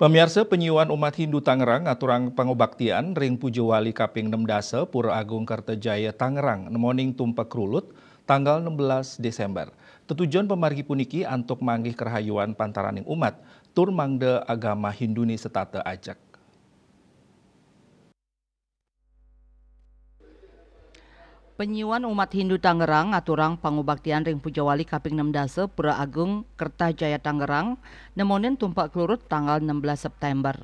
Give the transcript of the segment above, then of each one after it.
Pemirsa penyuan umat Hindu Tangerang aturang pangobaktian ring pujo wali kaping 6 dasa Pura Agung Kertajaya Tangerang nemoning tumpak rulut tanggal 16 Desember. Tetujuan pemargi puniki antuk manggih kerahayuan pantaraning umat tur mangde agama Hindu ni setata ajak. Penyuan umat Hindu Tangerang aturang pangobaktian ring pujawali kaping 6 dasa Pura Agung Kertajaya Tangerang nemonin tumpak kelurut tanggal 16 September.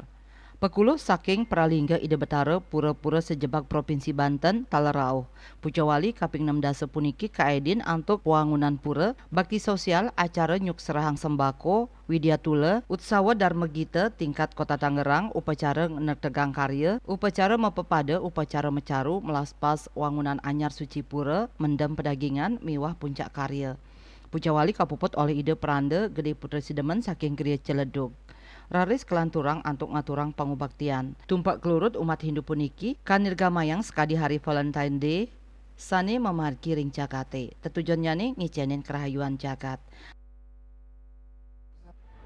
Pekuluh saking Pralingga Ide Betara pura-pura sejebak Provinsi Banten Talerau. Pujawali kaping 6 dasa puniki kaedin antuk wangunan pura, bakti sosial acara nyuk serahang sembako, Widyatula, Utsawa Dharma Gita tingkat Kota Tangerang, upacara netegang karya, upacara mepepada, upacara mecaru, melaspas wangunan anyar suci pura, mendam pedagingan, miwah puncak karya. Pujawali kapuput oleh Ide Peranda, Gede Putra Sidemen saking Geria Celedug. Raris kelanturang antuk ngaturang pangubaktian. Tumpak kelurut umat Hindu puniki, kanirgamayang sekadi hari Valentine Day, sane memargi ring Jakate. Tetujuannya nih ngicenin kerahayuan jagat.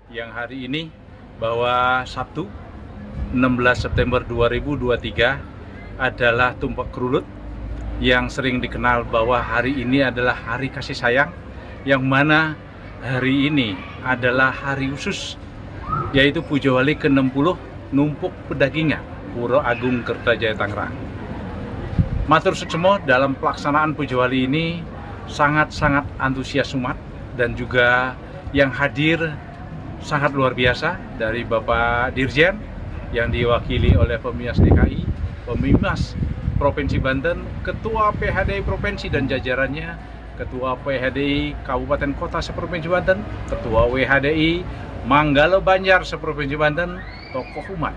Yang hari ini bahwa Sabtu 16 September 2023 adalah tumpak kerulut yang sering dikenal bahwa hari ini adalah hari kasih sayang, yang mana hari ini adalah hari khusus yaitu Pujawali ke-60 numpuk pedagingan Pura Agung Kertajaya Tangerang. Matur sucemo dalam pelaksanaan Pujawali ini sangat-sangat antusias umat dan juga yang hadir sangat luar biasa dari Bapak Dirjen yang diwakili oleh Pemimas DKI, Pemimas Provinsi Banten, Ketua PHDI Provinsi dan jajarannya, Ketua PHDI Kabupaten Kota seprovinsi Banten, Ketua WHDI Manggala Banjar seprovinsi Banten, tokoh umat.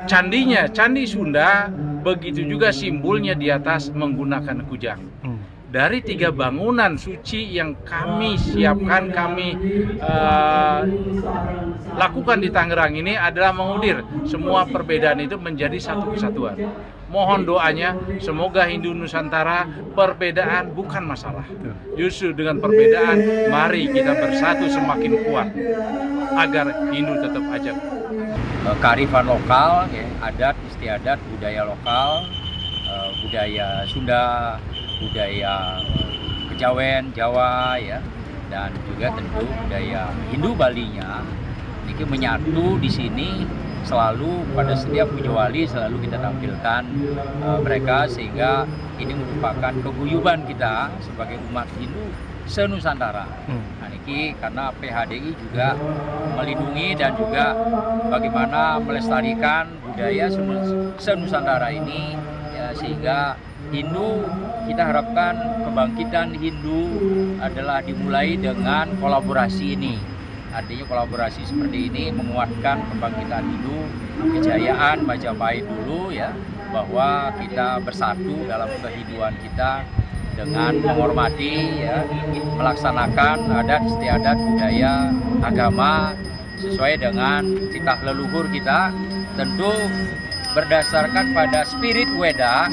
Candinya, Candi Sunda, begitu juga simbolnya di atas menggunakan kujang. Dari 3 bangunan suci yang kami siapkan, kami lakukan di Tangerang ini adalah mengudir semua perbedaan itu menjadi satu kesatuan. Mohon doanya, semoga Hindu Nusantara perbedaan bukan masalah. Justru dengan perbedaan, mari kita bersatu semakin kuat agar Hindu tetap ajak. Kearifan lokal, ya, adat istiadat, budaya lokal, budaya Sunda, budaya Kejawen, Jawa, ya, dan juga tentu budaya Hindu Balinya. Ini menyatu di sini. Selalu pada setiap Pujawali selalu kita tampilkan mereka, sehingga ini merupakan keguyuban kita sebagai umat Hindu se-Nusantara. Nah, ini karena PHDI juga melindungi dan juga bagaimana melestarikan budaya se-Nusantara ini, ya, sehingga Hindu, kita harapkan kebangkitan Hindu adalah dimulai dengan kolaborasi ini. Artinya kolaborasi seperti ini menguatkan kebangkitan Hindu, kejayaan Majapahit dulu, ya, bahwa kita bersatu dalam kehidupan kita dengan menghormati, ya, melaksanakan adat istiadat budaya agama sesuai dengan titah leluhur kita, tentu berdasarkan pada spirit Weda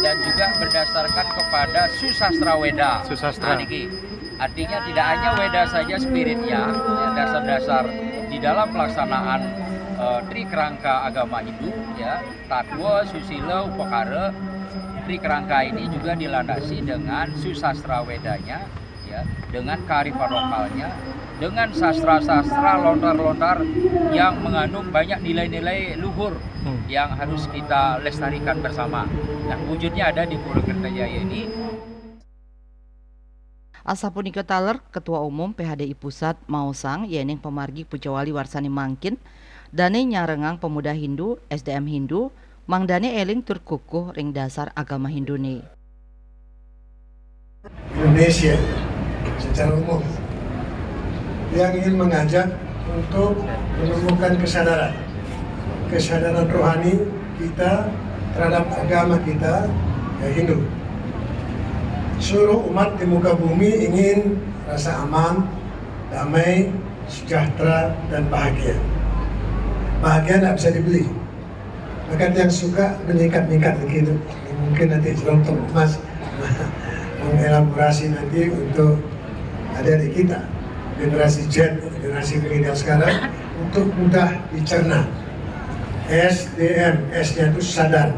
dan juga berdasarkan kepada susastra Weda. Susastra. Artinya tidak hanya Weda saja spiritnya, ya, dasar-dasar di dalam pelaksanaan tri kerangka agama Hindu, ya, Tatwa, Susila, Upakara. Tri kerangka ini juga dilandasi dengan susastra Wedanya, ya, dengan kearifan lokalnya, dengan sastra-sastra lontar-lontar yang mengandung banyak nilai-nilai luhur yang harus kita lestarikan bersama. Nah, wujudnya ada di Pura Kertajaya ini. Asapunika Taler, Ketua Umum PHDI Pusat Mausang, yening pemargi Pujawali Warsani Mangkin, dane nyarengang pemuda Hindu, SDM Hindu, mangdane eling tur kukuh ring dasar agama Hindu nih. Indonesia secara umum yang ingin mengajak untuk menemukan kesadaran rohani kita terhadap agama kita, ya, Hindu. Seluruh umat di muka bumi ingin rasa aman, damai, sejahtera, dan bahagia. Bahagia tidak bisa dibeli. Bahkan yang suka meningkat-ningkat begitu. Mungkin nanti Jelontok Mas mengelaborasi nanti untuk adik-adik kita, generasi Z, generasi milenial sekarang, untuk mudah dicerna. SDM, S-nya itu sadar.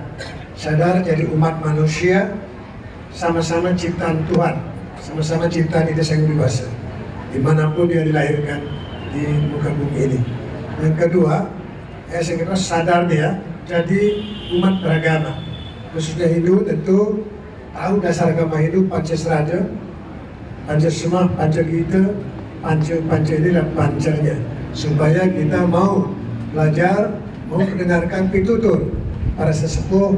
Sadar jadi umat manusia, sama-sama ciptaan Tuhan, sama-sama ciptaan di desa yang dewasa, dimanapun dia dilahirkan di muka bumi ini. Yang kedua, S yang kedua sadar dia jadi umat beragama, khususnya Hindu tentu tahu dasar agama Hindu Pancasraja, Pancasuma, Pancagita, Pancedi dan Pancernya, supaya kita mau belajar, mau mendengarkan pitutur para sesepuh,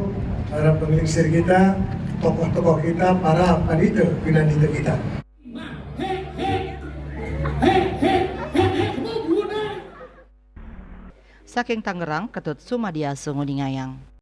para penglingsir kita, tokoh-tokoh kita, para pandita, pinandita kita. Saking Tangerang, Ketut Sumadia Sunguningayang.